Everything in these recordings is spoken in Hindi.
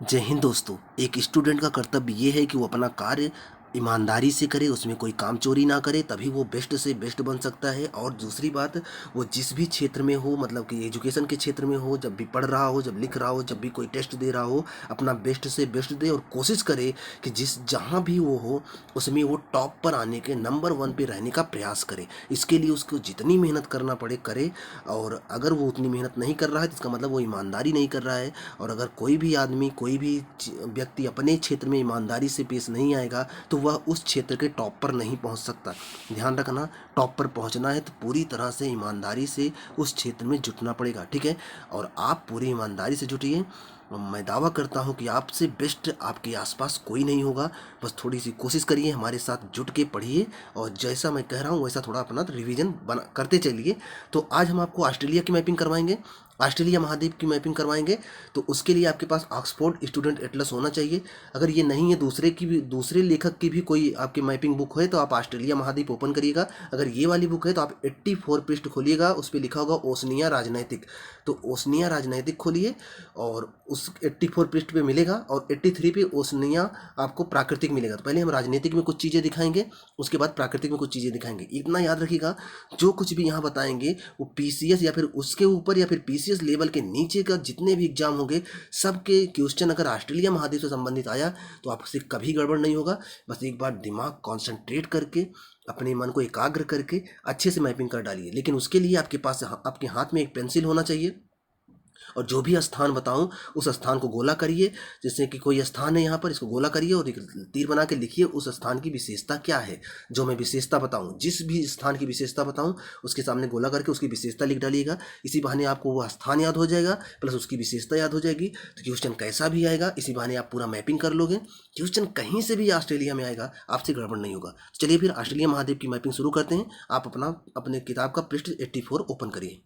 जय हिंद दोस्तों। एक स्टूडेंट का कर्तव्य ये है कि वो अपना कार्य ईमानदारी से करे, उसमें कोई काम चोरी ना करे, तभी वो बेस्ट से बेस्ट बन सकता है। और दूसरी बात, वो जिस भी क्षेत्र में हो, मतलब कि एजुकेशन के क्षेत्र में हो, जब भी पढ़ रहा हो, जब लिख रहा हो, जब भी कोई टेस्ट दे रहा हो, अपना बेस्ट से बेस्ट दे और कोशिश करे कि जिस जहाँ भी वो हो उसमें वो टॉप पर आने के, नंबर वन पे रहने का प्रयास करे। इसके लिए उसको जितनी मेहनत करना पड़े करे। और अगर वो उतनी मेहनत नहीं कर रहा है तो इसका मतलब वो ईमानदारी नहीं कर रहा है। और अगर कोई भी आदमी, कोई भी व्यक्ति अपने क्षेत्र में ईमानदारी से पेश नहीं आएगा तो वह उस क्षेत्र के टॉप पर नहीं पहुंच सकता। ध्यान रखना, टॉप पर पहुंचना है तो पूरी तरह से ईमानदारी से उस क्षेत्र में जुटना पड़ेगा, ठीक है। और आप पूरी ईमानदारी से जुटिए। मैं दावा करता हूं कि आपसे बेस्ट आपके आसपास कोई नहीं होगा। बस थोड़ी सी कोशिश करिए, हमारे साथ जुट के पढ़िए और जैसा मैं कह रहा हूं वैसा थोड़ा अपना रिवीजन बना करते चलिए। तो आज हम आपको ऑस्ट्रेलिया की मैपिंग करवाएंगे, ऑस्ट्रेलिया महाद्वीप की मैपिंग करवाएंगे। तो उसके लिए आपके पास ऑक्सफोर्ड स्टूडेंट एटलस होना चाहिए। अगर ये नहीं है, दूसरे लेखक की भी कोई आपकी मैपिंग बुक है तो आप ऑस्ट्रेलिया महाद्वीप ओपन करिएगा। अगर ये वाली बुक है तो आप 84 पृष्ठ खोलिएगा, उस पर लिखा होगा ओशनिया राजनैतिक। तो ओशनिया राजनैतिक खोलिए और उस 84 पृष्ठ पे मिलेगा, और 83 पे ओशनिया आपको प्राकृतिक मिलेगा। तो पहले हम राजनीतिक में कुछ चीज़ें दिखाएंगे, उसके बाद प्राकृतिक में कुछ चीज़ें दिखाएंगे। इतना याद रखिएगा, जो कुछ भी यहाँ बताएंगे वो पीसीएस या फिर उसके ऊपर या फिर पीसीएस लेवल के नीचे का जितने भी एग्जाम होंगे, सबके क्वेश्चन अगर ऑस्ट्रेलिया महाद्वीप से संबंधित आया तो आपसे कभी गड़बड़ नहीं होगा। बस एक बार दिमाग कॉन्सेंट्रेट करके, अपने मन को एकाग्र करके अच्छे से मैपिंग कर डालिए। लेकिन उसके लिए आपके पास, आपके हाथ में एक पेंसिल होना चाहिए, और जो भी स्थान बताऊं उस स्थान को गोला करिए। जैसे कि कोई स्थान है यहाँ पर, इसको गोला करिए और एक तीर बना के लिखिए उस स्थान की विशेषता क्या है। जो मैं विशेषता बताऊं, जिस भी स्थान की विशेषता बताऊं उसके सामने गोला करके उसकी विशेषता लिख डालिएगा। इसी बहाने आपको वो स्थान याद हो जाएगा, प्लस उसकी विशेषता याद हो जाएगी। तो क्वेश्चन कैसा भी आएगा, इसी बहाने आप पूरा मैपिंग कर लोगे। क्वेश्चन कहीं से भी ऑस्ट्रेलिया में आएगा, आपसे गड़बड़ नहीं होगा। चलिए फिर ऑस्ट्रेलिया महाद्वीप की मैपिंग शुरू करते हैं। आप अपने किताब का पृष्ठ 84 ओपन करिए।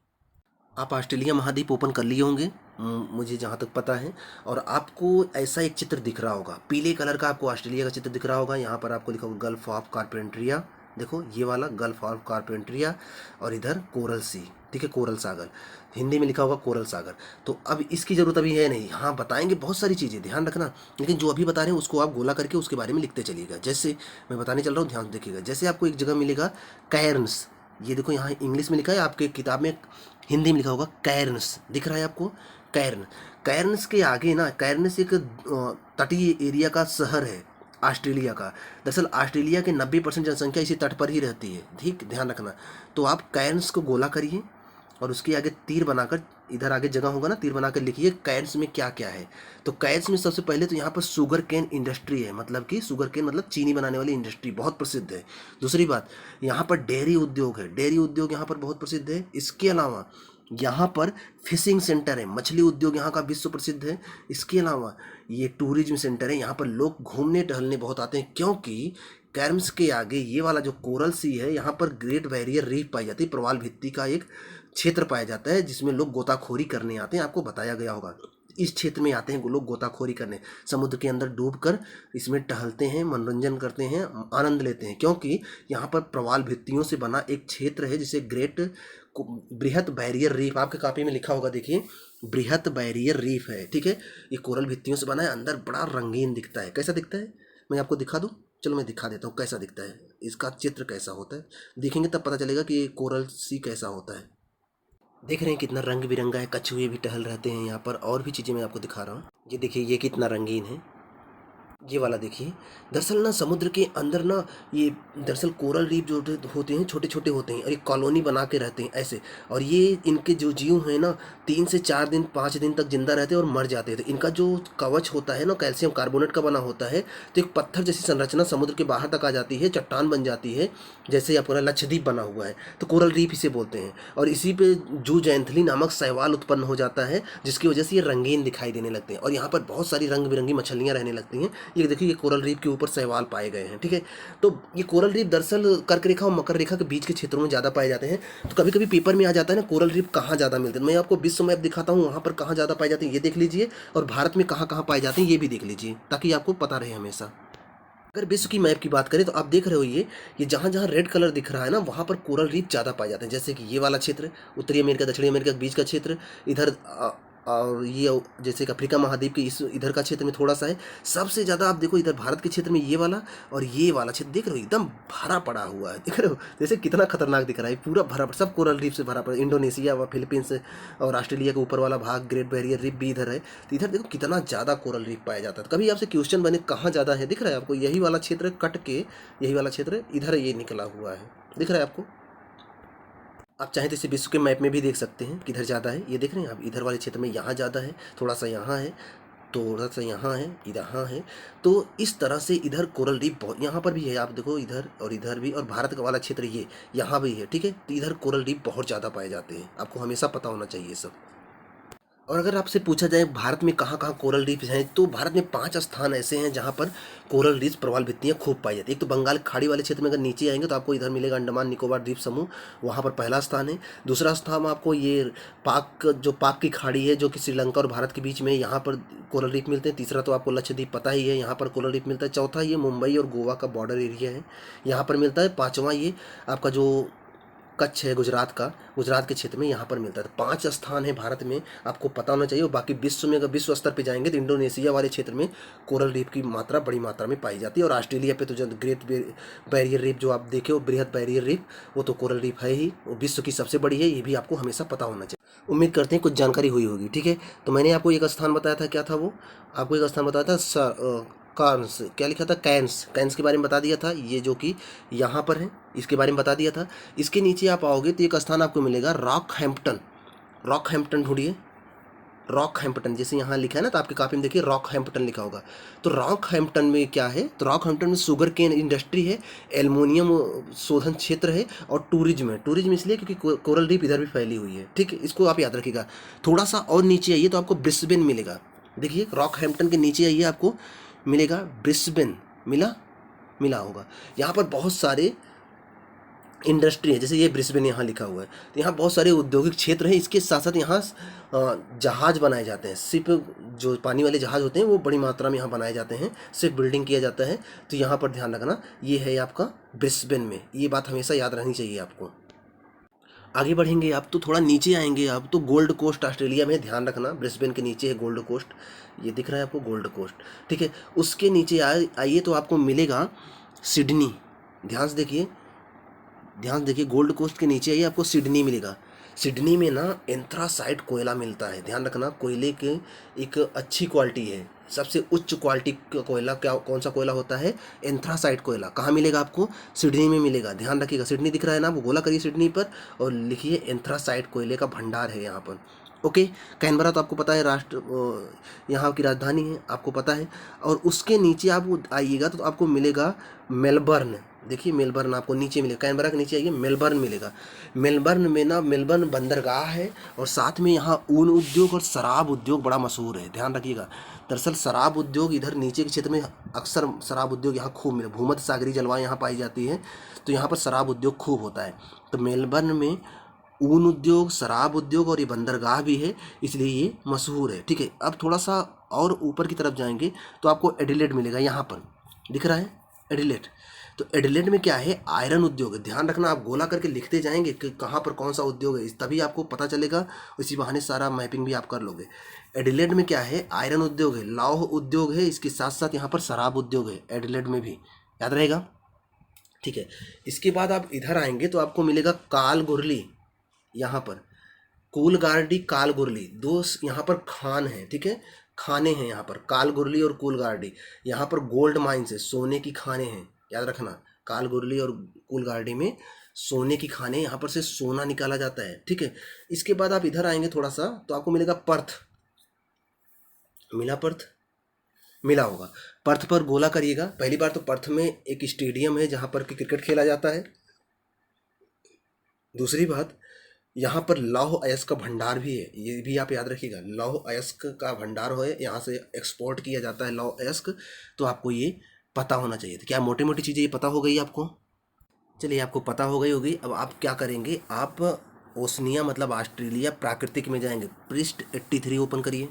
आप ऑस्ट्रेलिया महाद्वीप ओपन कर लिए होंगे, मुझे जहाँ तक पता है। और आपको ऐसा एक चित्र दिख रहा होगा, पीले कलर का आपको ऑस्ट्रेलिया का चित्र दिख रहा होगा। यहाँ पर आपको लिखा होगा गल्फ ऑफ कारपेंट्रिया। देखो ये वाला गल्फ ऑफ कारपेंट्रिया, और इधर कोरल सी, ठीक है, कोरल सागर। हिंदी में लिखा होगा कोरल सागर। तो अब इसकी ज़रूरत अभी है नहीं, हाँ बताएंगे बहुत सारी चीज़ें, ध्यान रखना। लेकिन जो अभी बता रहे हैं उसको आप गोला करके उसके बारे में लिखते चलिएगा। जैसे मैं बताने चल रहा हूँ, ध्यान से देखिएगा। जैसे आपको एक जगह मिलेगा कैर्न्स, ये देखो यहाँ इंग्लिश में लिखा है, आपके किताब में हिंदी में लिखा होगा कैर्न्स, दिख रहा है आपको, कैर्न। कैर्न्स के आगे ना, कैर्न्स एक तटीय एरिया का शहर है ऑस्ट्रेलिया का। दरअसल ऑस्ट्रेलिया के 90% जनसंख्या इसी तट पर ही रहती है, ठीक, ध्यान रखना। तो आप कैर्न्स को गोला करिए और उसके आगे तीर बनाकर, इधर आगे जगह होगा ना, तीर बनाकर लिखिए कैर्न्स में क्या क्या है। तो कैर्न्स में सबसे पहले तो यहाँ पर शुगर केन इंडस्ट्री है, मतलब कि शुगर केन मतलब चीनी बनाने वाली इंडस्ट्री बहुत प्रसिद्ध है। दूसरी बात, यहाँ पर डेयरी उद्योग है, डेयरी उद्योग यहाँ पर बहुत प्रसिद्ध है। इसके अलावा यहाँ पर फिशिंग सेंटर है, मछली उद्योग यहाँ का विश्व प्रसिद्ध है। इसके अलावा ये टूरिज्म सेंटर है, यहाँ पर लोग घूमने टहलने बहुत आते हैं, क्योंकि कैर्न्स के आगे ये वाला जो कोरल सी है, यहाँ पर ग्रेट बैरियर रीफ पाई जाती है, प्रवाल भित्ति का एक क्षेत्र पाया जाता है जिसमें लोग गोताखोरी करने आते हैं। आपको बताया गया होगा, इस क्षेत्र में आते हैं लोग गोताखोरी करने, समुद्र के अंदर डूबकर इसमें टहलते हैं, मनोरंजन करते हैं, आनंद लेते हैं। क्योंकि यहाँ पर प्रवाल भित्तियों से बना एक क्षेत्र है जिसे बृहत बैरियर रीफ, आपके कॉपी में लिखा होगा, देखिए बृहत बैरियर रीफ है, ठीक है। ये कोरल भित्तियों से बना है, अंदर बड़ा रंगीन दिखता है। कैसा दिखता है मैं आपको दिखा दूँ, चलो मैं दिखा देता हूँ कैसा दिखता है, इसका चित्र कैसा होता है। देखेंगे तब पता चलेगा कि कोरल सी कैसा होता है। देख रहे हैं कितना रंग बिरंगा है, कछुए भी टहल रहते हैं यहाँ पर, और भी चीज़ें मैं आपको दिखा रहा हूँ। ये देखिए ये कितना रंगीन है, ये वाला देखिए। दरअसल ना समुद्र के अंदर ना, ये दरअसल कोरल रीफ जो होते हैं छोटे छोटे होते हैं, और एक कॉलोनी बना के रहते हैं ऐसे। और ये इनके जो जीव हैं ना, 3 से 4 दिन 5 दिन तक जिंदा रहते हैं और मर जाते हैं। तो इनका जो कवच होता है ना, कैल्शियम कार्बोनेट का बना होता है। तो एक पत्थर जैसी संरचना समुद्र के बाहर तक आ जाती है, चट्टान बन जाती है, जैसे पूरा लक्षद्वीप बना हुआ है। तो कोरल रीफ इसे बोलते हैं। और इसी पे जूजैंथली नामक शैवाल उत्पन्न हो जाता है, जिसकी वजह से ये रंगीन दिखाई देने लगते हैं। और यहाँ पर बहुत सारी रंग बिरंगी मछलियाँ रहने लगती हैं। ये देखिए ये कोरल रीफ के ऊपर शैवाल पाए गए हैं, ठीक है। तो ये कोरल रीफ दरअसल कर्क रेखा और मकर रेखा के बीच के क्षेत्रों में ज़्यादा पाए जाते हैं। तो कभी कभी पेपर में आ जाता है ना, कोरल रीफ कहाँ ज़्यादा मिलते हैं। मैं आपको विश्व मैप दिखाता हूँ, वहाँ पर कहाँ ज़्यादा पाए जाते हैं ये देख लीजिए, और भारत में कहाँ कहाँ पाए जाते हैं ये भी देख लीजिए, ताकि आपको पता रहे हमेशा। अगर विश्व की मैप की बात करें तो आप देख रहे हो ये जहाँ जहाँ रेड कलर दिख रहा है ना, वहाँ पर कोरल रीफ ज़्यादा पाए जाते हैं। जैसे कि ये वाला क्षेत्र, उत्तरी अमेरिका दक्षिणी अमेरिका के बीच का क्षेत्र, इधर और ये जैसे कि अफ्रीका महाद्वीप के इस इधर का क्षेत्र में थोड़ा सा है। सबसे ज़्यादा आप देखो इधर भारत के क्षेत्र में ये वाला और ये वाला क्षेत्र देख रहे हो एकदम भरा पड़ा हुआ है, देख रहे हो जैसे कितना खतरनाक दिख रहा है, पूरा भरा पड़ा, सब कोरल रीफ से भरा पड़ा। इंडोनेशिया व फिलीपींस और ऑस्ट्रेलिया के ऊपर वाला भाग ग्रेट बैरियर रीफ भी इधर है। तो इधर देखो कितना ज़्यादा कोरल रीफ पाया जाता है। कभी आपसे क्वेश्चन बने कहाँ ज़्यादा है, दिख रहा है आपको, यही वाला क्षेत्र कट के यही वाला क्षेत्र इधर ये निकला हुआ है, दिख रहा है आपको। आप चाहें तो इसे विश्व के मैप में भी देख सकते हैं किधर ज़्यादा है, ये देख रहे हैं आप, इधर वाले क्षेत्र में यहाँ ज़्यादा है, थोड़ा सा यहाँ है, थोड़ा सा यहाँ है, यहाँ है। तो इस तरह से इधर कोरल रीफ बहुत, यहाँ पर भी है, आप देखो इधर और इधर भी, और भारत का वाला क्षेत्र ये यहाँ भी है, ठीक है। तो इधर कोरल रीफ बहुत ज़्यादा पाए जाते हैं, आपको हमेशा पता होना चाहिए सब। और अगर आपसे पूछा जाए भारत में कहाँ कहाँ कोरल रीफ हैं, तो भारत में 5 स्थान ऐसे हैं जहाँ पर कोरल रीफ प्रवाल भित्तियाँ खूब पाई जाती है। एक तो बंगाल खाड़ी वाले क्षेत्र में अगर नीचे आएंगे तो आपको इधर मिलेगा अंडमान निकोबार द्वीप समूह, वहाँ पर पहला स्थान है। दूसरा स्थान आपको ये पाक की खाड़ी है जो कि श्रीलंका और भारत के बीच में, यहाँ पर कोरल रीफ मिलते हैं। तीसरा तो आपको लक्षद्वीप पता ही है, यहाँ पर कोरल रीफ मिलता है। चौथा ये मुंबई और गोवा का बॉर्डर एरिया है, यहाँ पर मिलता है। पाँचवा ये आपका जो कच्छ है गुजरात का, गुजरात के क्षेत्र में यहाँ पर मिलता है। तो 5 स्थान है भारत में, आपको पता होना चाहिए। और बाकी विश्व में, अगर विश्व स्तर पे जाएंगे तो इंडोनेशिया वाले क्षेत्र में कोरल रीफ की मात्रा बड़ी मात्रा में पाई जाती है। और ऑस्ट्रेलिया पे तो जो ग्रेट बैरियर रीफ जो आप देखे हो, बृहद बैरियर रीफ, वो तो कोरल रीफ है ही, वो विश्व की सबसे बड़ी है, ये भी आपको हमेशा पता होना चाहिए। उम्मीद करते हैं कुछ जानकारी हुई होगी, ठीक है। तो मैंने आपको एक स्थान बताया था, क्या था वो, आपको एक स्थान बताया था कार्न्स, क्या लिखा था, कैंस, कैंस के बारे में बता दिया था, ये जो कि यहाँ पर है इसके बारे में बता दिया था। इसके नीचे आप आओगे तो एक स्थान आपको मिलेगा रॉक हैम्पटन, रॉक हैम्पटन ढूंढिए, रॉक हैम्पटन जैसे यहाँ लिखा है ना, तो आपके कॉपी में देखिए रॉक हैम्पटन लिखा होगा। तो रॉक हैम्पटन में क्या है, तो रॉक हैम्पटन में शुगर केन इंडस्ट्री है, एल्युमिनियम शोधन क्षेत्र है और टूरिज्म है। टूरिज्म इसलिए क्योंकि कोरल रीफ इधर भी फैली हुई है, ठीक है, इसको आप याद रखिएगा। थोड़ा सा और नीचे आइए तो आपको ब्रिस्बेन मिलेगा, देखिए रॉक हैम्पटन के नीचे आइए आपको मिलेगा ब्रिस्बेन, मिला होगा। यहाँ पर बहुत सारे इंडस्ट्री है, जैसे ये ब्रिस्बेन यहाँ लिखा हुआ है, तो यहाँ बहुत सारे औद्योगिक क्षेत्र हैं। इसके साथ साथ यहाँ जहाज़ बनाए जाते हैं, शिप, जो पानी वाले जहाज़ होते हैं वो बड़ी मात्रा में यहाँ बनाए जाते हैं, शिप बिल्डिंग किया जाता है। तो यहाँ पर ध्यान रखना, ये है आपका ब्रिस्बेन में, ये बात हमेशा याद रहनी चाहिए आपको। आगे बढ़ेंगे आप तो थोड़ा नीचे आएंगे आप तो गोल्ड कोस्ट ऑस्ट्रेलिया में, ध्यान रखना ब्रिस्बेन के नीचे है गोल्ड कोस्ट, ये दिख रहा है आपको गोल्ड कोस्ट, ठीक है। उसके नीचे आइए तो आपको मिलेगा सिडनी, ध्यान से देखिए, ध्यान देखिए, गोल्ड कोस्ट के नीचे आइए आपको सिडनी मिलेगा। सिडनी में ना एंथ्रासाइट कोयला मिलता है, ध्यान रखना, कोयले के एक अच्छी क्वालिटी है, सबसे उच्च क्वालिटी का कोयला क्या, कौन सा कोयला होता है, एंथ्रासाइट कोयला। कहाँ मिलेगा आपको, सिडनी में मिलेगा, ध्यान रखिएगा। सिडनी दिख रहा है ना, वो गोला करिए सिडनी पर और लिखिए एंथ्रासाइट कोयले का भंडार है यहाँ पर, ओके। कैनबरा तो आपको पता है यहाँ की राजधानी है, आपको पता है। और उसके नीचे आप आइएगा तो आपको मिलेगा मेलबर्न, देखिए मेलबर्न आपको नीचे मिलेगा, कैनबरा के नीचे आइए मेलबर्न मिलेगा। मेलबर्न में ना, मेलबर्न बंदरगाह है और साथ में यहाँ ऊन उद्योग और शराब उद्योग बड़ा मशहूर है, ध्यान रखिएगा। दरअसल शराब उद्योग इधर नीचे के क्षेत्र में अक्सर शराब उद्योग यहाँ खूब मिले, भूमध्य सागरीय जलवायु यहाँ पाई जाती है, तो यहाँ पर शराब उद्योग खूब होता है। तो मेलबर्न में ऊन उद्योग, शराब उद्योग और ये बंदरगाह भी है, इसलिए ये मशहूर है, ठीक है। अब थोड़ा सा और ऊपर की तरफ जाएंगे तो आपको एडिलेड मिलेगा, यहाँ पर दिख रहा है एडिलेड। तो एडिलेड में क्या है, आयरन उद्योग है, ध्यान रखना, आप गोला करके लिखते जाएंगे कि कहाँ पर कौन सा उद्योग है, तभी आपको पता चलेगा, इसी बहाने सारा मैपिंग भी आप कर लोगे। एडिलेड में क्या है, आयरन उद्योग है, लौह उद्योग है, इसके साथ साथ यहाँ पर शराब उद्योग है, एडिलेड में भी, याद रहेगा, ठीक है। इसके बाद आप इधर आएंगे तो आपको मिलेगा कालगुरली, यहाँ पर कूलगार्डी कालगुरली, दो यहाँ पर खान है, ठीक है, खाने हैं यहाँ पर, कालगुरली और कूलगार्डी। यहाँ पर गोल्ड माइंस है, सोने की खाने हैं, याद रखना, कालगुरली और कूलगार्डी में सोने की खाने, यहाँ पर से सोना निकाला जाता है, ठीक है। इसके बाद आप इधर आएंगे थोड़ा सा तो आपको मिलेगा पर्थ, पर्थ मिला होगा। पर्थ पर गोला करिएगा, पहली बार तो पर्थ में एक स्टेडियम है जहाँ पर क्रिकेट खेला जाता है। दूसरी बात, यहाँ पर लौह अयस्क का भंडार भी है, ये भी आप याद रखिएगा, लौह अयस्क का भंडार हो, यहाँ से एक्सपोर्ट किया जाता है लौह अयस्क, तो आपको ये पता होना चाहिए। तो क्या मोटी मोटी चीज़ें ये पता हो गई आपको, चलिए आपको पता हो गई होगी। अब आप क्या करेंगे, आप ओसनिया मतलब ऑस्ट्रेलिया प्राकृतिक में जाएंगे, पृष्ठ 83 ओपन करिए,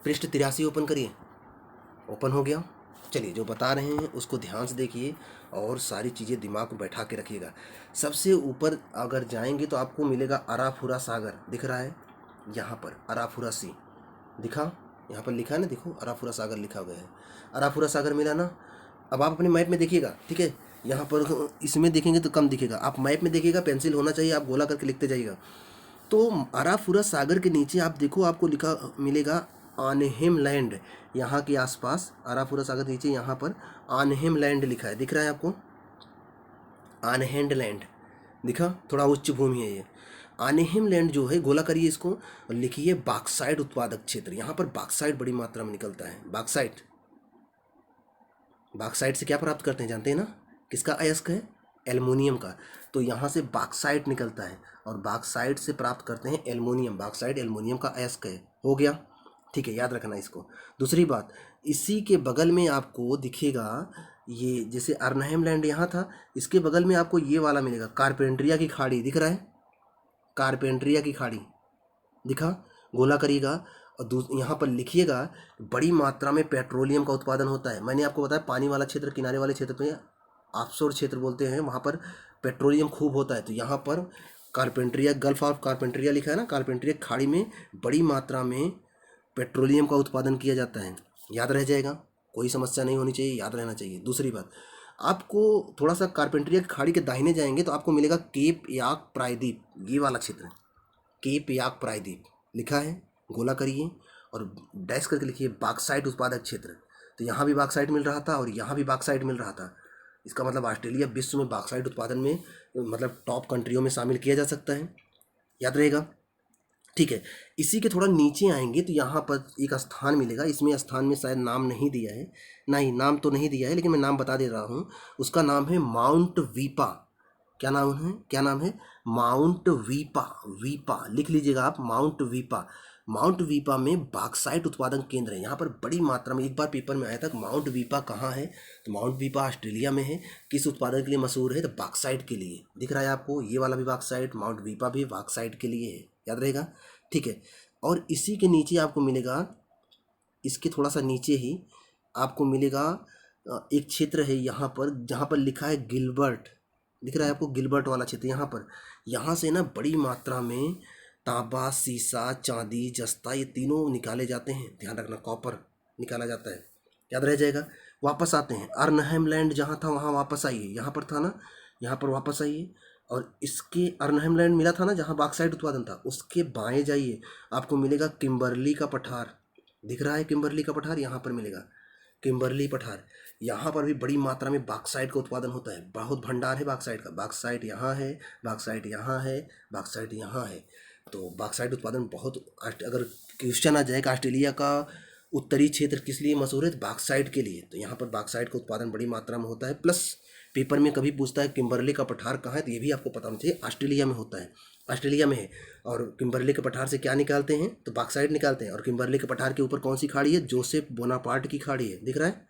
पृष्ठ 83 ओपन करिए, ओपन हो गया। चलिए जो बता रहे हैं उसको ध्यान से देखिए और सारी चीज़ें दिमाग को बैठा के रखिएगा। सबसे ऊपर अगर जाएंगे तो आपको मिलेगा अराफुरा सागर, दिख रहा है, यहाँ पर अराफुरा सी दिखा, यहाँ पर लिखा है ना, देखो अराफुरा सागर लिखा गया है, अराफुरा सागर मिला ना। अब आप अपने मैप में देखिएगा, ठीक है, यहाँ पर इसमें देखेंगे तो कम दिखेगा, आप मैप में देखिएगा, पेंसिल होना चाहिए, आप गोला करके लिखते जाइएगा। तो अराफुरा सागर के नीचे आप देखो, आपको लिखा मिलेगा आनहेम लैंड, यहाँ के आसपास अराफुरा सागर के नीचे यहाँ पर आनहेम लैंड लिखा है, दिख रहा है आपको, आनहेम लैंड दिखा, थोड़ा उच्च भूमि है ये। आनेहिम लैंड जो है, गोला करिए इसको और लिखिए बॉक्साइट उत्पादक क्षेत्र। यहाँ पर बॉक्साइट बड़ी मात्रा में निकलता है। बॉक्साइट, बॉक्साइट से क्या प्राप्त करते हैं जानते हैं ना, किसका अयस्क है, एल्युमिनियम का। तो यहाँ से बॉक्साइट निकलता है और बॉक्साइट से प्राप्त करते हैं एल्युमिनियम, बॉक्साइट एल्युमिनियम का अयस्क है, हो गया, ठीक है, याद रखना इसको। दूसरी बात, इसी के बगल में आपको दिखेगा ये, जैसे अर्नहेम लैंड यहाँ था, इसके बगल में आपको ये वाला मिलेगा, कारपेंट्रिया की खाड़ी दिख रहा है, कारपेंट्रिया की खाड़ी दिखा, गोला करिएगा और यहाँ पर लिखिएगा बड़ी मात्रा में पेट्रोलियम का उत्पादन होता है। मैंने आपको बताया पानी वाला क्षेत्र, किनारे वाले क्षेत्र में ऑफशोर क्षेत्र बोलते हैं, वहाँ पर पेट्रोलियम खूब होता है। तो यहाँ पर कारपेंट्रिया, गल्फ ऑफ कारपेंट्रिया लिखा है ना, कारपेंट्रिया खाड़ी में बड़ी मात्रा में पेट्रोलियम का उत्पादन किया जाता है, याद रह जाएगा, कोई समस्या नहीं होनी चाहिए, याद रहना चाहिए। दूसरी बात, आपको थोड़ा सा कारपेंट्रिया की खाड़ी के दाहिने जाएंगे तो आपको मिलेगा केप याक प्रायद्वीप, ये वाला क्षेत्र, केप याक प्रायद्वीप लिखा है, गोला करिए और डैश करके लिखिए बॉक्साइट उत्पादक क्षेत्र। तो यहाँ भी बॉक्साइट मिल रहा था और यहाँ भी बॉक्साइट मिल रहा था, इसका मतलब ऑस्ट्रेलिया विश्व में बॉक्साइट उत्पादन में मतलब टॉप कंट्रियों में शामिल किया जा सकता है, याद रहेगा, ठीक है। इसी के थोड़ा नीचे आएंगे तो यहाँ पर एक स्थान मिलेगा, इसमें स्थान में शायद नाम नहीं दिया है, नहीं नाम तो नहीं दिया है, लेकिन मैं नाम बता दे रहा हूँ, उसका नाम है माउंट वीपा। क्या नाम है, क्या नाम है, माउंट वीपा, वीपा लिख लीजिएगा आप, माउंट वीपा। माउंट वीपा में बॉक्साइट उत्पादन केंद्र है, यहाँ पर बड़ी मात्रा में, एक बार पेपर में आया था माउंट वीपा कहाँ है, तो माउंट वीपा ऑस्ट्रेलिया में है। किस उत्पादन के लिए मशहूर है, तो बॉक्साइट के लिए, दिख रहा है आपको, ये वाला भी बॉक्साइट, माउंट वीपा भी बॉक्साइट के लिए है, याद रहेगा, ठीक है। और इसी के नीचे आपको मिलेगा, इसके थोड़ा सा नीचे ही आपको मिलेगा एक क्षेत्र है यहाँ पर, जहाँ पर लिखा है गिलबर्ट, दिख रहा है आपको, गिलबर्ट वाला क्षेत्र, यहाँ पर, यहाँ से ना बड़ी मात्रा में तांबा, सीसा, चांदी, जस्ता, ये तीनों निकाले जाते हैं, ध्यान रखना, कॉपर निकाला जाता है, याद रह जाएगा। वापस आते हैं, अर्नहेम लैंड जहाँ था वहाँ वापस आइए, यहाँ पर था ना, यहाँ पर वापस आइए और इसके अर्नहेम लैंड मिला था ना जहाँ बॉक्साइट उत्पादन था, उसके बाएं जाइए, आपको मिलेगा किम्बर्ली का पठार, दिख रहा है किम्बर्ली का पठार, यहाँ पर मिलेगा किम्बर्ली पठार। यहाँ पर भी बड़ी मात्रा में बॉक्साइट का उत्पादन होता है, बहुत भंडार है बॉक्साइट का, बॉक्साइट यहाँ है, बॉक्साइट यहाँ है, बॉक्साइट यहाँ है। तो बॉक्साइट उत्पादन बहुत, अगर क्वेश्चन आ जाए कि ऑस्ट्रेलिया का उत्तरी क्षेत्र किस लिए मशहूर है, तो बॉक्साइट के लिए, तो यहाँ पर बॉक्साइट का उत्पादन बड़ी मात्रा में होता है। प्लस पेपर में कभी पूछता है किम्बर्ली का पठार कहाँ है, तो ये भी आपको पता होना चाहिए, ऑस्ट्रेलिया में होता है, ऑस्ट्रेलिया में है। और किम्बर्ली के पठार से क्या निकालते हैं, तो बॉक्साइट निकालते हैं। और किम्बर्ली के पठार के ऊपर कौन सी खाड़ी है, जोसेफ बोनापार्ट की खाड़ी है, दिख रहा है,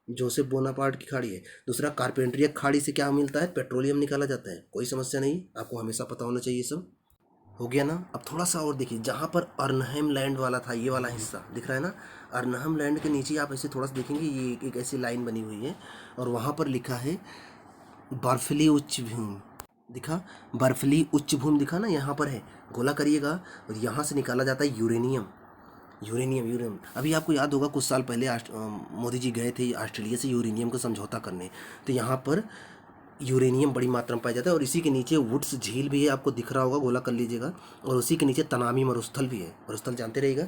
जोसेफ बोनापार्ट की खाड़ी है। दूसरा कारपेंट्रिया खाड़ी से क्या मिलता है, पेट्रोलियम निकाला जाता है, कोई समस्या नहीं, आपको हमेशा पता होना चाहिए सब, हो गया ना। अब थोड़ा सा और देखिए, जहाँ पर अर्नहेम लैंड वाला था, ये वाला हिस्सा दिख रहा है ना, अर्नहेम लैंड के नीचे आप ऐसे थोड़ा सा देखेंगे, ये एक ऐसी लाइन बनी हुई है और वहाँ पर लिखा है बर्फीली उच्च भूमि, दिखा, बर्फीली उच्च भूमि दिखा ना, यहाँ पर है, गोला करिएगा और यहाँ से निकाला जाता है यूरेनियम, यूरेनियम, यूरेनियम। अभी आपको याद होगा कुछ साल पहले मोदी जी गए थे ऑस्ट्रेलिया से यूरेनियम का समझौता करने, तो यहाँ पर यूरेनियम बड़ी मात्रा में पाया जाता है। और इसी के नीचे वुड्स झील भी है, आपको दिख रहा होगा, गोला कर लीजिएगा। और उसी के नीचे तनामी मरुस्थल भी है, मरुस्थल जानते रहिएगा।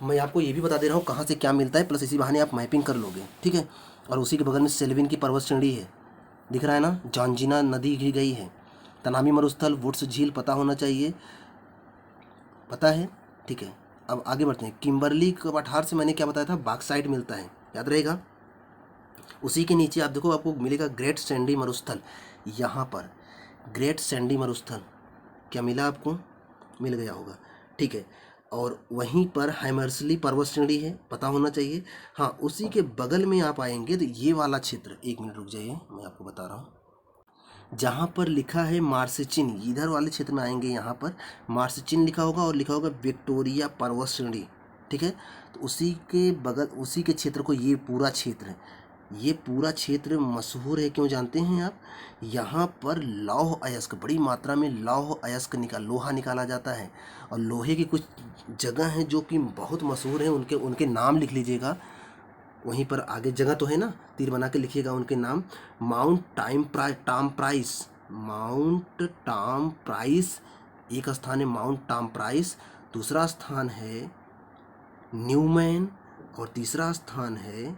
मैं आपको ये भी बता दे रहा हूँ कहाँ से क्या मिलता है, प्लस इसी बहाने आप मैपिंग कर लोगे, ठीक है। और उसी के बगल में सेल्विन की पर्वत श्रेणी है, दिख रहा है ना, जॉर्जिना नदी भी गई है, तनामी मरुस्थल, वुड्स झील पता होना चाहिए, पता है, ठीक है। अब आगे बढ़ते हैं, किम्बर्ली के पठार से मैंने क्या बताया था, बॉक्साइट मिलता है, याद रहेगा। उसी के नीचे आप देखो, आपको मिलेगा ग्रेट सैंडी मरुस्थल, यहाँ पर ग्रेट सैंडी मरुस्थल, क्या मिला आपको, मिल गया होगा, ठीक है। और वहीं पर हैमर्सली पर्वत श्रेणी है, पता होना चाहिए। हाँ, उसी के बगल में आप आएंगे तो ये वाला क्षेत्र, एक मिनट रुक जाइए, मैं आपको बता रहा हूँ, जहाँ पर लिखा है मार्सेचिन, इधर वाले क्षेत्र में आएंगे, यहाँ पर मार्सेचिन लिखा होगा और लिखा होगा विक्टोरिया पर्वत श्रेणी, ठीक है। तो उसी के बगल, उसी के क्षेत्र को, ये पूरा क्षेत्र है, ये पूरा क्षेत्र मशहूर है, क्यों जानते हैं आप? यहाँ पर लौह अयस्क बड़ी मात्रा में लौह अयस्क लोहा निकाला जाता है। और लोहे की कुछ जगह हैं जो कि बहुत मशहूर हैं, उनके उनके नाम लिख लीजिएगा। वहीं पर आगे जगह तो है ना, तीर बना के लिखिएगा उनके नाम। टाम प्राइस, माउंट टाम प्राइस एक स्थान है, माउंट टाम प्राइस। दूसरा स्थान है न्यूमैन और तीसरा स्थान है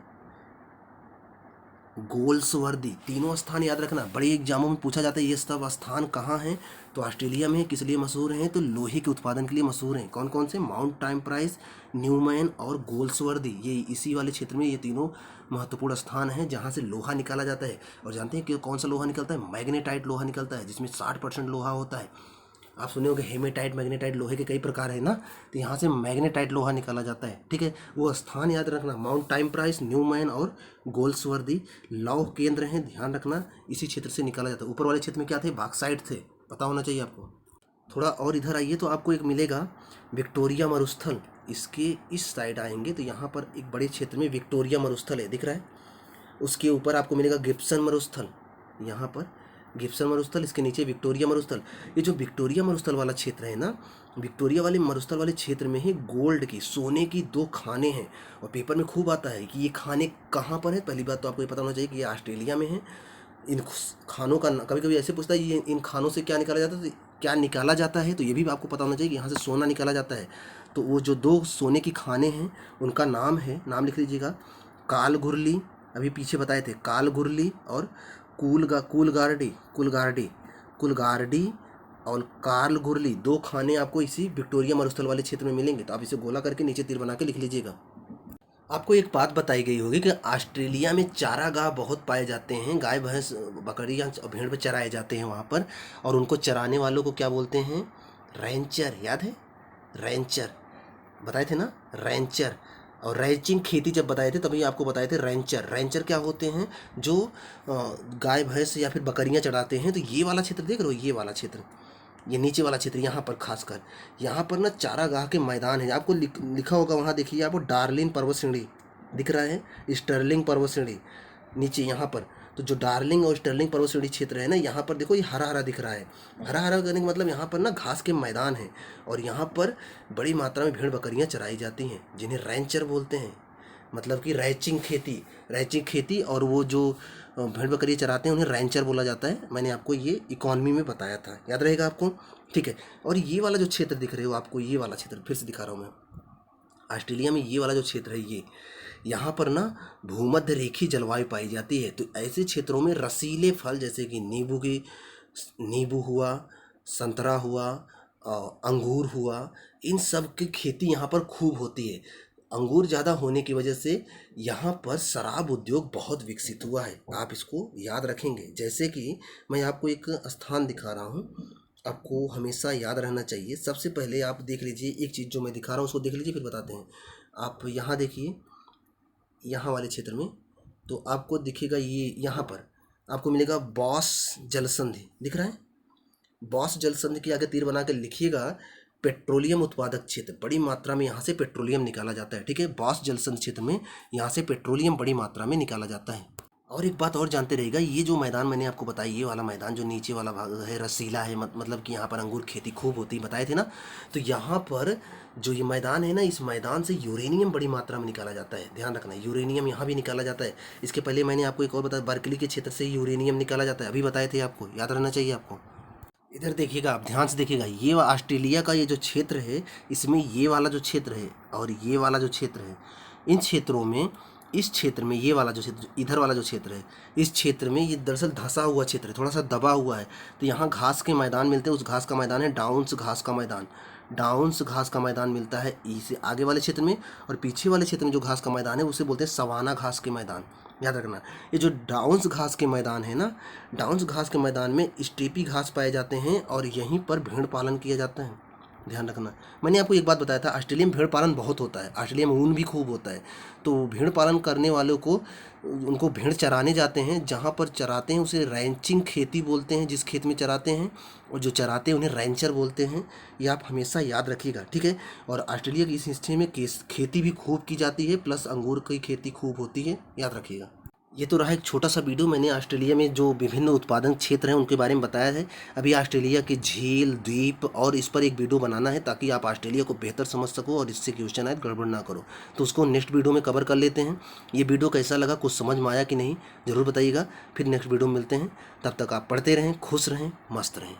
गोल्सवर्दी। तीनों स्थान याद रखना, बड़े एग्जामों में पूछा जाता है ये सब स्थान कहाँ हैं। तो ऑस्ट्रेलिया में किस लिए मशहूर हैं? तो लोहे के उत्पादन के लिए मशहूर हैं। कौन कौन से? माउंट टाइम प्राइस, न्यूमैन और गोल्सवर्दी। ये इसी वाले क्षेत्र में ये तीनों महत्वपूर्ण स्थान हैं जहाँ से लोहा निकाला जाता है। और जानते हैं कि कौन सा लोहा निकलता है? मैग्नेटाइट लोहा निकलता है, जिसमें 60% लोहा होता है। आप सुने होंगे हेमेटाइट, मैग्नेटाइट, लोहे के कई प्रकार है ना, तो यहाँ से मैग्नेटाइट लोहा निकाला जाता है। ठीक है, वो स्थान याद रखना, माउंट टाइम प्राइस, न्यूमैन और गोल्सवर्दी लौह केंद्र हैं, ध्यान रखना। इसी क्षेत्र से निकाला जाता है। ऊपर वाले क्षेत्र में क्या थे? बॉक्साइट थे, पता होना चाहिए आपको। थोड़ा और इधर आइए तो आपको एक मिलेगा विक्टोरिया मरुस्थल। इसके इस साइड आएंगे तो यहाँ पर एक बड़े क्षेत्र में विक्टोरिया मरुस्थल है, दिख रहा है। उसके ऊपर आपको मिलेगा गिब्सन मरुस्थल, यहाँ पर गिब्सन मरुस्थल, इसके नीचे विक्टोरिया मरुस्थल। ये जो विक्टोरिया मरुस्थल वाला क्षेत्र है ना, विक्टोरिया वाले मरुस्थल वाले क्षेत्र में ही गोल्ड की, सोने की 2 खाने हैं। और पेपर में खूब आता है कि ये खाने कहाँ पर है। पहली बात तो आपको ये पता होना चाहिए कि ये ऑस्ट्रेलिया में है। इन खानों का कभी कभी ऐसे पूछता है ये इन खानों से क्या निकाला जाता है, तो क्या निकाला जाता है, तो ये भी आपको पता होना चाहिए कि यहाँ से सोना निकाला जाता है। तो वो जो 2 सोने की खाने हैं उनका नाम है, नाम लिख लीजिएगा, कालगुरली, अभी पीछे बताए थे, कालगुरली और कुलगार्डी और कार्लगुरली। 2 खाने आपको इसी विक्टोरिया मरुस्थल वाले क्षेत्र में मिलेंगे। तो आप इसे गोला करके नीचे तीर बना के लिख लीजिएगा। आपको एक बात बताई गई होगी कि ऑस्ट्रेलिया में चारागाह बहुत पाए जाते हैं, गाय भैंस बकरियाँ और भेड़ पे चराए जाते हैं वहाँ पर। और उनको चराने वालों को क्या बोलते हैं? रैंचर, याद है? रैंचर बताए थे ना, रैंचर। और रैंचिंग खेती जब बताए थे तभी आपको बताए थे रैंचर। रैंचर क्या होते हैं? जो गाय भैंस या फिर बकरियां चढ़ाते हैं। तो ये वाला क्षेत्र देख रहे हो, ये वाला क्षेत्र, ये नीचे वाला क्षेत्र, यहाँ पर खासकर यहाँ पर ना चारागाह के मैदान है। आपको लिखा होगा वहाँ, देखिए आपको डार्लिन पर्वत श्रेणी दिख रहा है, स्टर्लिंग पर्वत श्रेणी नीचे यहाँ पर। तो जो डार्लिंग और स्टर्लिंग पर्वत श्रेणी क्षेत्र है ना, यहाँ पर देखो ये हरा हरा दिख रहा है। हरा हरा करने का मतलब यहाँ पर ना घास के मैदान हैं और यहाँ पर बड़ी मात्रा में भेड़ बकरियाँ चराई जाती हैं, जिन्हें रैंचर बोलते हैं। मतलब कि रैंचिंग खेती और वो जो भेड़ बकरी चराते हैं उन्हें रैंचर बोला जाता है। मैंने आपको ये इकॉनमी में बताया था, याद रहेगा आपको। ठीक है, और ये वाला जो क्षेत्र दिख रहे हो आपको, ये वाला क्षेत्र फिर से दिखा रहा हूँ मैं। ऑस्ट्रेलिया में ये वाला जो क्षेत्र है, ये यहाँ पर ना भूमध्य रेखीय जलवायु पाई जाती है। तो ऐसे क्षेत्रों में रसीले फल जैसे कि नींबू हुआ, संतरा हुआ, अंगूर हुआ, इन सब की खेती यहाँ पर खूब होती है। अंगूर ज़्यादा होने की वजह से यहाँ पर शराब उद्योग बहुत विकसित हुआ है। आप इसको याद रखेंगे। जैसे कि मैं आपको एक स्थान दिखा रहा हूँ, आपको हमेशा याद रहना चाहिए। सबसे पहले आप देख लीजिए, एक चीज़ जो मैं दिखा रहा हूँ उसको देख लीजिए, फिर बताते हैं। आप यहाँ देखिए, यहाँ वाले क्षेत्र में तो आपको दिखेगा ये, यहाँ पर आपको मिलेगा बॉस जलसंधि, दिख रहा है? बॉस जलसंधि के आगे तीर बना के लिखिएगा पेट्रोलियम उत्पादक क्षेत्र। बड़ी मात्रा में यहाँ से पेट्रोलियम निकाला जाता है। ठीक है, बॉस जलसंधि क्षेत्र में यहाँ से पेट्रोलियम बड़ी मात्रा में निकाला जाता है। और एक बात और जानते रहिएगा, ये जो मैदान मैंने आपको बताया, ये वाला मैदान जो नीचे वाला भाग है रसीला है, मतलब कि यहाँ पर अंगूर खेती खूब होती है, बताए थे ना। तो यहाँ पर जो ये मैदान है ना, इस मैदान से यूरेनियम बड़ी मात्रा में निकाला जाता है। ध्यान रखना, यूरेनियम यहाँ भी निकाला जाता है। इसके पहले मैंने आपको एक और बताया, बर्कली के क्षेत्र से यूरेनियम निकाला जाता है, अभी बताए थे आपको, याद रहना चाहिए आपको। इधर देखिएगा, आप ध्यान से देखिएगा, ये ऑस्ट्रेलिया का ये जो क्षेत्र है, इसमें ये वाला जो क्षेत्र है और ये वाला जो क्षेत्र है, इन क्षेत्रों में, इस क्षेत्र में ये वाला जो क्षेत्र, इधर वाला जो क्षेत्र है, इस क्षेत्र में ये दरअसल धंसा हुआ क्षेत्र है, थोड़ा सा दबा हुआ है। तो यहाँ घास के मैदान मिलते हैं। उस घास का मैदान है डाउन्स घास का मैदान मिलता है इसे आगे वाले क्षेत्र में। और पीछे वाले क्षेत्र में जो घास का मैदान है उसे बोलते हैं सवाना घास के मैदान। याद रखना, ये जो डाउन्स घास के मैदान है ना, डाउन्स घास के मैदान में स्टेपी घास पाए जाते हैं और यहीं पर भेड़ पालन किया जाता है। ध्यान रखना, मैंने आपको एक बात बताया था, ऑस्ट्रेलिया में भेड़ पालन बहुत होता है, ऑस्ट्रेलिया में ऊन भी खूब होता है। तो भेड़ पालन करने वालों को, उनको भेड़ चराने जाते हैं, जहाँ पर चराते हैं उसे रैंचिंग खेती बोलते हैं, जिस खेत में चराते हैं, और जो चराते हैं उन्हें रैंचर बोलते हैं। ये आप हमेशा याद रखिएगा, ठीक है। और ऑस्ट्रेलिया के इस हिस्से में खेती भी खूब की जाती है, प्लस अंगूर की खेती खूब होती है, याद रखिएगा। ये तो रहा एक छोटा-सा वीडियो, मैंने ऑस्ट्रेलिया में जो विभिन्न उत्पादन क्षेत्र हैं उनके बारे में बताया है। अभी ऑस्ट्रेलिया के झील, द्वीप और इस पर एक वीडियो बनाना है ताकि आप ऑस्ट्रेलिया को बेहतर समझ सको और इससे क्वेश्चन आए गड़बड़ ना करो। तो उसको नेक्स्ट वीडियो में कवर कर लेते हैं। ये वीडियो कैसा लगा, कुछ समझ में आया कि नहीं, ज़रूर बताइएगा। फिर नेक्स्ट वीडियो में मिलते हैं। तब तक आप पढ़ते रहें, खुश रहें, मस्त रहें।